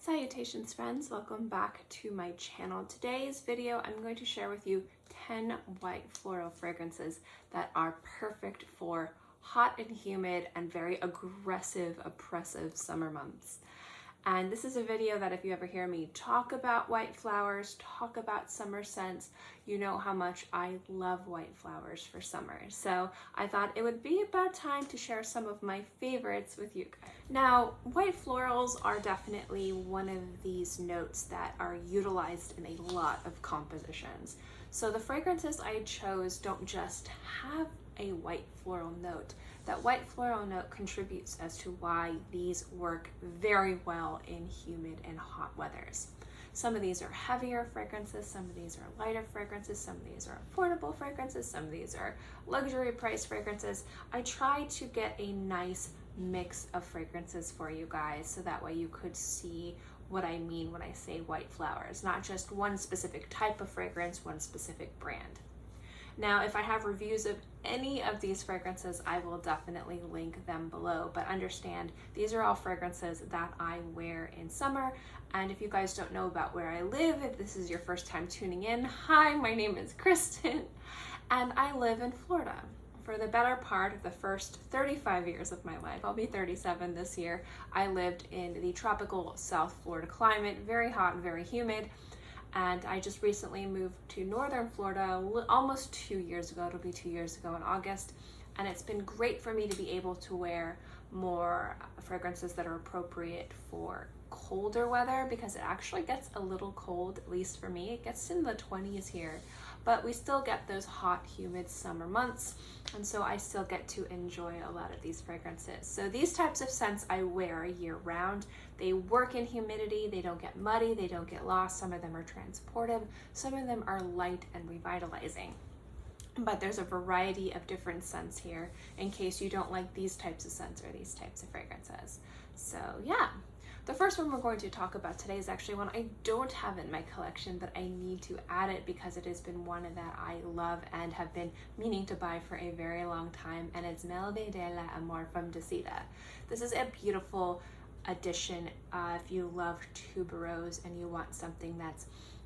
Salutations friends, welcome back to my channel. Today's video I'm going to share with you 10 white floral fragrances that are perfect for hot and humid and very aggressive, oppressive summer months. And this is a video that if you ever hear me talk about white flowers, talk about summer scents, you know how much I love white flowers for summer. So I thought it would be about time to share some of my favorites with you guys. Now, white florals are definitely one of these notes that are utilized in a lot of compositions. So the fragrances I chose don't just have a white floral note. That white floral note contributes as to why these work very well in humid and hot weathers. Some of these are heavier fragrances, some of these are lighter fragrances, some of these are affordable fragrances, some of these are luxury price fragrances. I try to get a nice mix of fragrances for you guys so that way you could see what I mean when I say white flowers, not just one specific type of fragrance, one specific brand. Now, if I have reviews of any of these fragrances, I will definitely link them below, but understand these are all fragrances that I wear in summer. And if you guys don't know about where I live, if this is your first time tuning in, hi, my name is Kristin, and I live in Florida. For the better part of the first 35 years of my life, I'll be 37 this year, I lived in the tropical South Florida climate, very hot and very humid. And I just recently moved to northern Florida almost 2 years ago. It'll be 2 years ago in August. And it's been great for me to be able to wear more fragrances that are appropriate for colder weather because it actually gets a little cold, at least for me. It gets in the 20s here, but we still get those hot, humid summer months. And so I still get to enjoy a lot of these fragrances. So these types of scents I wear year round. They work in humidity, they don't get muddy, they don't get lost. Some of them are transportive, some of them are light and revitalizing. But there's a variety of different scents here in case you don't like these types of scents or these types of fragrances. So yeah. The first one we're going to talk about today is actually one I don't have in my collection, but I need to add it because it has been one that I love and have been meaning to buy for a very long time, and it's Melody de l'Amour from Decida. This is a beautiful addition if you love tuberose and you want something that's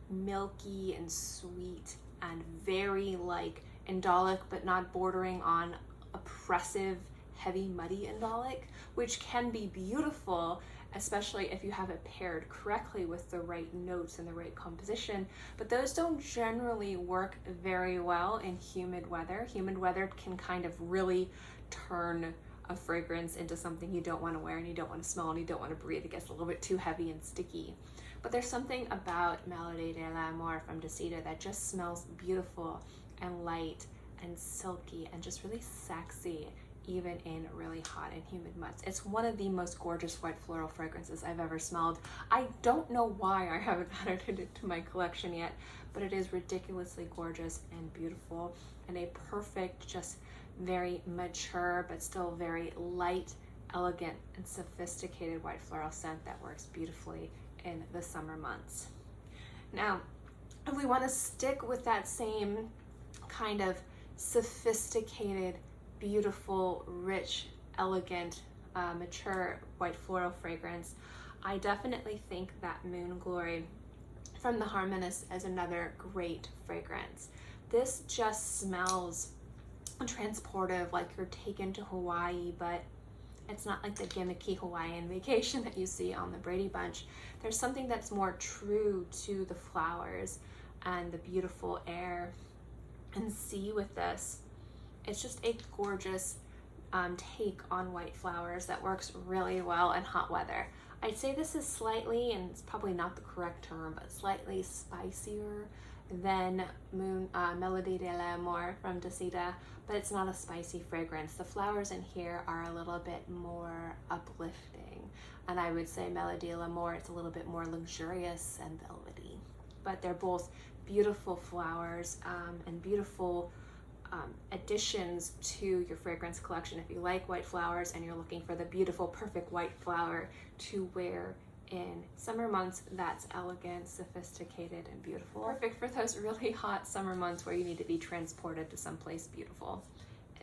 milky and sweet and very like indolic, but not bordering on oppressive, heavy, muddy indolic, which can be beautiful, especially if you have it paired correctly with the right notes and the right composition, but those don't generally work very well in humid weather. Humid weather can kind of really turn a fragrance into something you don't want to wear and you don't want to smell and you don't want to breathe. It gets a little bit too heavy and sticky. But there's something about Melody de l'Amour from Decida that just smells beautiful and light and silky and just really sexy, even in really hot and humid months. It's one of the most gorgeous white floral fragrances I've ever smelled. I don't know why I haven't added it to my collection yet, but it is ridiculously gorgeous and beautiful and a perfect, just very mature, but still very light, elegant, and sophisticated white floral scent that works beautifully in the summer months. Now, if we want to stick with that same kind of sophisticated, beautiful, rich, elegant, mature white floral fragrance, I definitely think that Moon Glory from the Harmonist is another great fragrance. This just smells transportive, like you're taken to Hawaii, but it's not like the gimmicky Hawaiian vacation that you see on the Brady Bunch. There's something that's more true to the flowers and the beautiful air and sea with this. It's just a gorgeous take on white flowers that works really well in hot weather. I'd say this is slightly, and it's probably not the correct term, but slightly spicier than Melody de l'Amour from Decida, but it's not a spicy fragrance. The flowers in here are a little bit more uplifting, and I would say Melody de l'Amour, it's a little bit more luxurious and velvety. But they're both beautiful flowers and beautiful additions to your fragrance collection. If you like white flowers and you're looking for the beautiful, perfect white flower to wear in summer months that's elegant, sophisticated, and beautiful. Perfect for those really hot summer months where you need to be transported to someplace beautiful.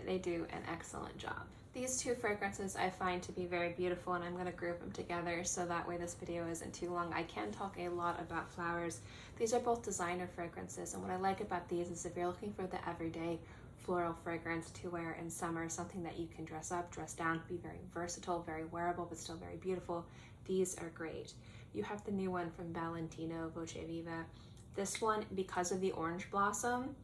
They do an excellent job. These two fragrances I find to be very beautiful, and I'm going to group them together so that way this video isn't too long. I can talk a lot about flowers. These are both designer fragrances, and what I like about these is if you're looking for the everyday floral fragrance to wear in summer, something that you can dress up, dress down, be very versatile, very wearable, but still very beautiful, these are great. You have the new one from Valentino, Voce Viva. This one, because of the orange blossom,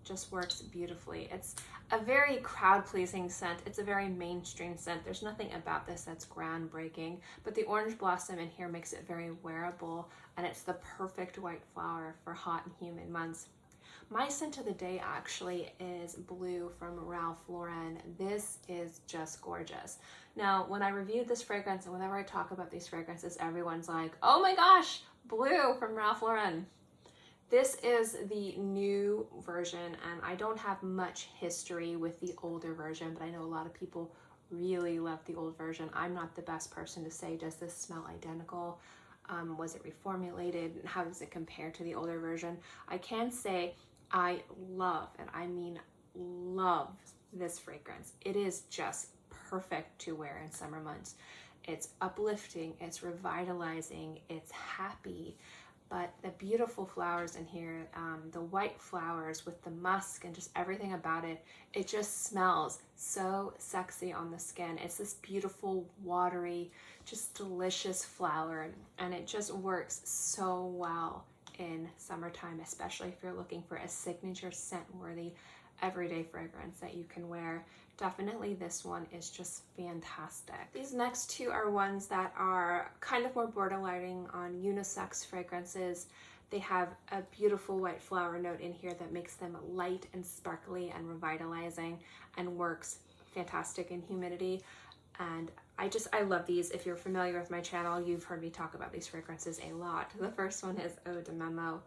just works beautifully. It's a very crowd-pleasing scent. It's a very mainstream scent. There's nothing about this that's groundbreaking, but the orange blossom in here makes it very wearable, and it's the perfect white flower for hot and humid months. My scent of the day actually is Blue from Ralph Lauren. This is just gorgeous. Now, when I reviewed this fragrance, and whenever I talk about these fragrances, everyone's like, oh my gosh, Blue from Ralph Lauren. This is the new version, and I don't have much history with the older version, but I know a lot of people really love the old version. I'm not the best person to say, does this smell identical? Was it reformulated? How does it compare to the older version? I can say I love, and I mean love, this fragrance. It is just perfect to wear in summer months. It's uplifting, it's revitalizing, it's happy. But the beautiful flowers in here, the white flowers with the musk and just everything about it, it just smells so sexy on the skin. It's this beautiful, watery, just delicious flower, and it just works so well in summertime, especially if you're looking for a signature scent-worthy everyday fragrance that you can wear. Definitely this one is just fantastic. These next two are ones that are kind of more borderlining on unisex fragrances. They have a beautiful white flower note in here that makes them light and sparkly and revitalizing and works fantastic in humidity. And I love these. If you're familiar with my channel, you've heard me talk about these fragrances a lot. The first one is Eau de Memo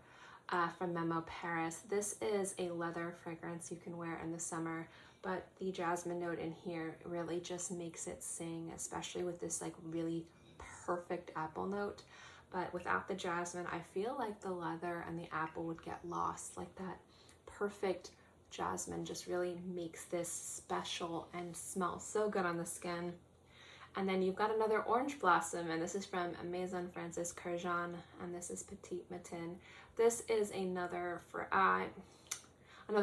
from Memo Paris. This is a leather fragrance you can wear in the summer, but the jasmine note in here really just makes it sing, especially with this like really perfect apple note. But without the jasmine, I feel like the leather and the apple would get lost. Like that perfect jasmine just really makes this special and smells so good on the skin. And then you've got another orange blossom, and this is from Maison Francis Kurkdjian, and this is Petite Matin. This is another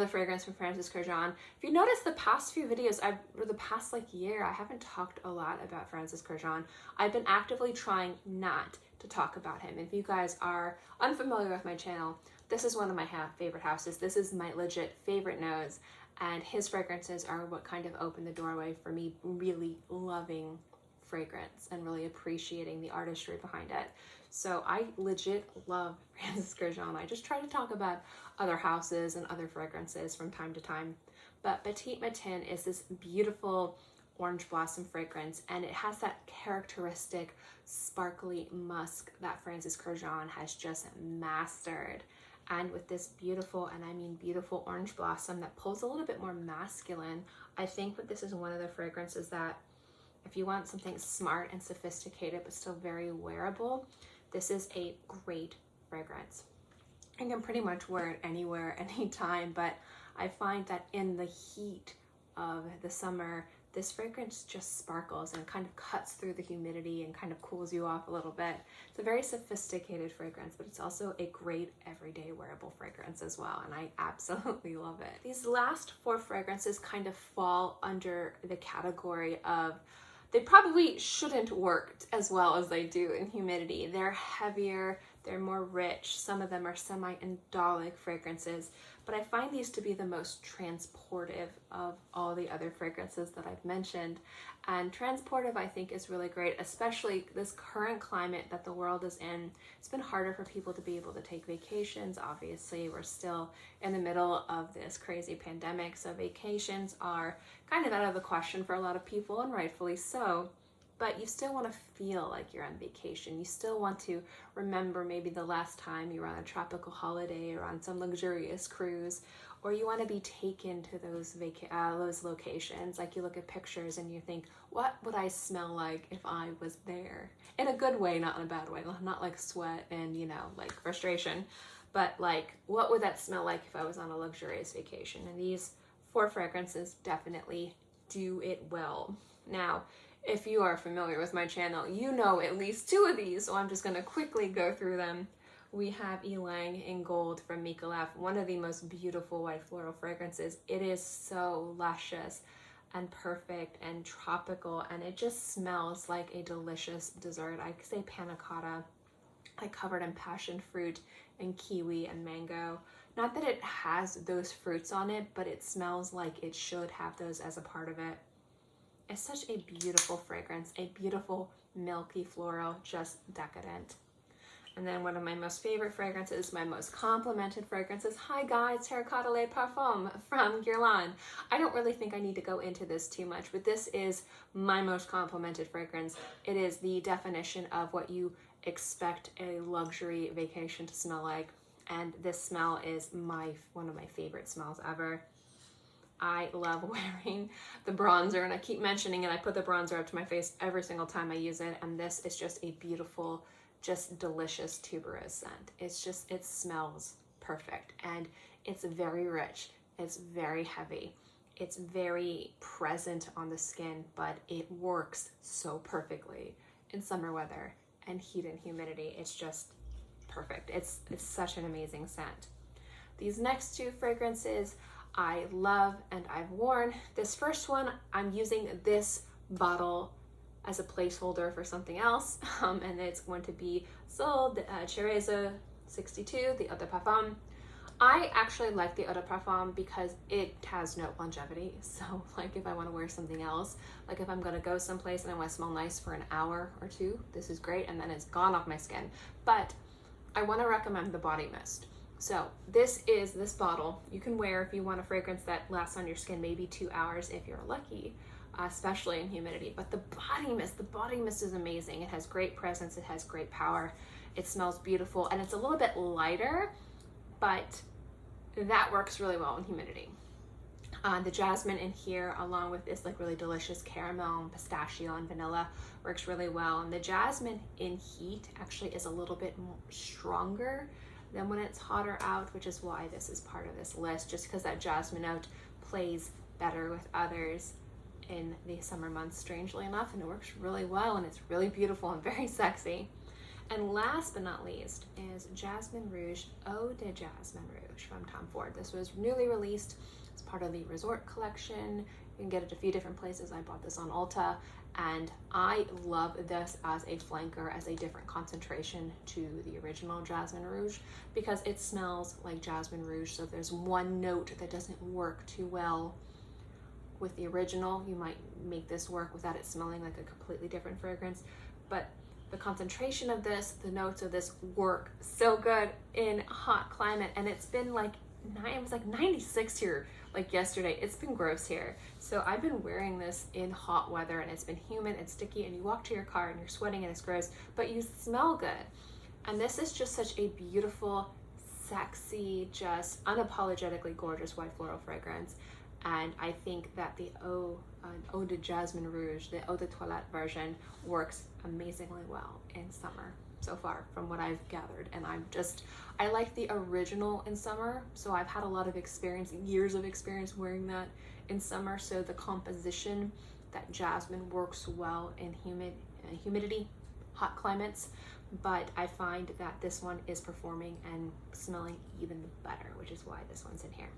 fragrance from Francis Kurkdjian. If you notice the past few videos, or the past like year, I haven't talked a lot about Francis Kurkdjian. I've been actively trying not to talk about him. If you guys are unfamiliar with my channel, this is one of my favorite houses. This is my legit favorite nose, and his fragrances are what kind of opened the doorway for me really loving fragrance and really appreciating the artistry behind it. So I legit love Francis Kurkdjian. I just try to talk about other houses and other fragrances from time to time. But Petite Matin is this beautiful orange blossom fragrance, and it has that characteristic sparkly musk that Francis Kurkdjian has just mastered. And with this beautiful, and I mean beautiful, orange blossom that pulls a little bit more masculine, I think that this is one of the fragrances that if you want something smart and sophisticated but still very wearable, this is a great fragrance. I can pretty much wear it anywhere, anytime, but I find that in the heat of the summer, this fragrance just sparkles and kind of cuts through the humidity and kind of cools you off a little bit. It's a very sophisticated fragrance, but it's also a great everyday wearable fragrance as well, and I absolutely love it. These last four fragrances kind of fall under the category of they probably shouldn't work as well as they do in humidity. They're heavier, they're more rich, some of them are semi-indolic fragrances, but I find these to be the most transportive of all the other fragrances that I've mentioned. And transportive, I think, is really great, especially this current climate that the world is in. It's been harder for people to be able to take vacations. Obviously, we're still in the middle of this crazy pandemic, so vacations are kind of out of the question for a lot of people, and rightfully so. But you still want to feel like you're on vacation. You still want to remember maybe the last time you were on a tropical holiday or on some luxurious cruise, or you want to be taken to those locations. Like you look at pictures and you think, what would I smell like if I was there? In a good way, not in a bad way. Not like sweat and, like frustration, but like, what would that smell like if I was on a luxurious vacation? And these four fragrances definitely do it well. Now, if you are familiar with my channel, you know at least 2 of these, so I'm just gonna quickly go through them. We have Ylang in Gold from Micallef, one of the most beautiful white floral fragrances. It is so luscious and perfect and tropical, and it just smells like a delicious dessert. I could say panna cotta, like covered in passion fruit and kiwi and mango. Not that it has those fruits on it, but it smells like it should have those as a part of it. It's such a beautiful fragrance, a beautiful milky floral, just decadent. And then one of my most favorite fragrances, my most complimented fragrances, hi guys, Terracotta Le Parfum from Guerlain. I don't really think I need to go into this too much, but this is my most complimented fragrance. It is the definition of what you expect a luxury vacation to smell like. And this smell is one of my favorite smells ever. I love wearing the bronzer, and I keep mentioning it. I put the bronzer up to my face every single time I use it, and this is just a beautiful, just delicious tuberose scent. It smells perfect, and it's very rich. It's very heavy. It's very present on the skin, but it works so perfectly in summer weather and heat and humidity. It's just perfect. It's such an amazing scent. These next 2 fragrances I love and I've worn. This first one, I'm using this bottle as a placeholder for something else, and it's going to be Sol Cereza 62, the Eau de Parfum. I actually like the Eau de Parfum because it has no longevity. So like if I want to wear something else, like if I'm going to go someplace and I want to smell nice for an hour or 2, this is great, and then it's gone off my skin. But I want to recommend the body mist. So this bottle you can wear if you want a fragrance that lasts on your skin maybe 2 hours if you're lucky, especially in humidity. But the body mist is amazing. It has great presence, it has great power, it smells beautiful, and it's a little bit lighter, but that works really well in humidity. The jasmine in here, along with this like really delicious caramel and pistachio and vanilla, works really well. And the jasmine in heat actually is a little bit more stronger than when it's hotter out, which is why this is part of this list, just because that jasmine note plays better with others in the summer months, strangely enough, and it works really well, and it's really beautiful and very sexy. And last but not least is Jasmine Rouge, Eau de Jasmine Rouge from Tom Ford. This was newly released as part of the Resort collection. You can get it a few different places. I bought this on Ulta, and I love this as a flanker, as a different concentration to the original Jasmine Rouge, because it smells like Jasmine Rouge. So if there's one note that doesn't work too well with the original, you might make this work without it smelling like a completely different fragrance. But the concentration of this, the notes of this work so good in a hot climate. And it's been like, it was like 96 here like yesterday. It's been gross here. So I've been wearing this in hot weather, and it's been humid and sticky, and you walk to your car and you're sweating and it's gross, but you smell good. And this is just such a beautiful, sexy, just unapologetically gorgeous white floral fragrance. And I think that the Eau de Jasmine Rouge, the Eau de Toilette version, works amazingly well in summer so far from what I've gathered. And I like the original in summer, so I've had a lot of experience, years of experience wearing that in summer. So the composition, that jasmine works well in humidity, hot climates, but I find that this one is performing and smelling even better, which is why this one's in here.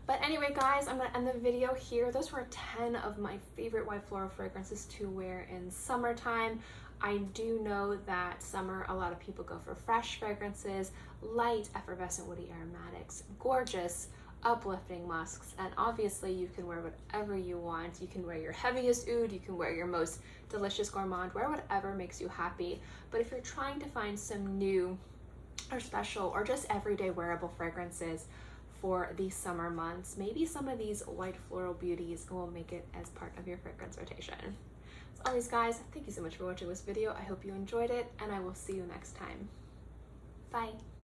But anyway, guys, I'm gonna end the video here. Those were 10 of my favorite white floral fragrances to wear in summertime. I do know that summer, a lot of people go for fresh fragrances, light, effervescent, woody aromatics, gorgeous, uplifting musks, and obviously you can wear whatever you want. You can wear your heaviest oud, you can wear your most delicious gourmand, wear whatever makes you happy. But if you're trying to find some new or special or just everyday wearable fragrances for these summer months, maybe some of these white floral beauties will make it as part of your fragrance rotation. As always, guys, thank you so much for watching this video. I hope you enjoyed it, and I will see you next time. Bye.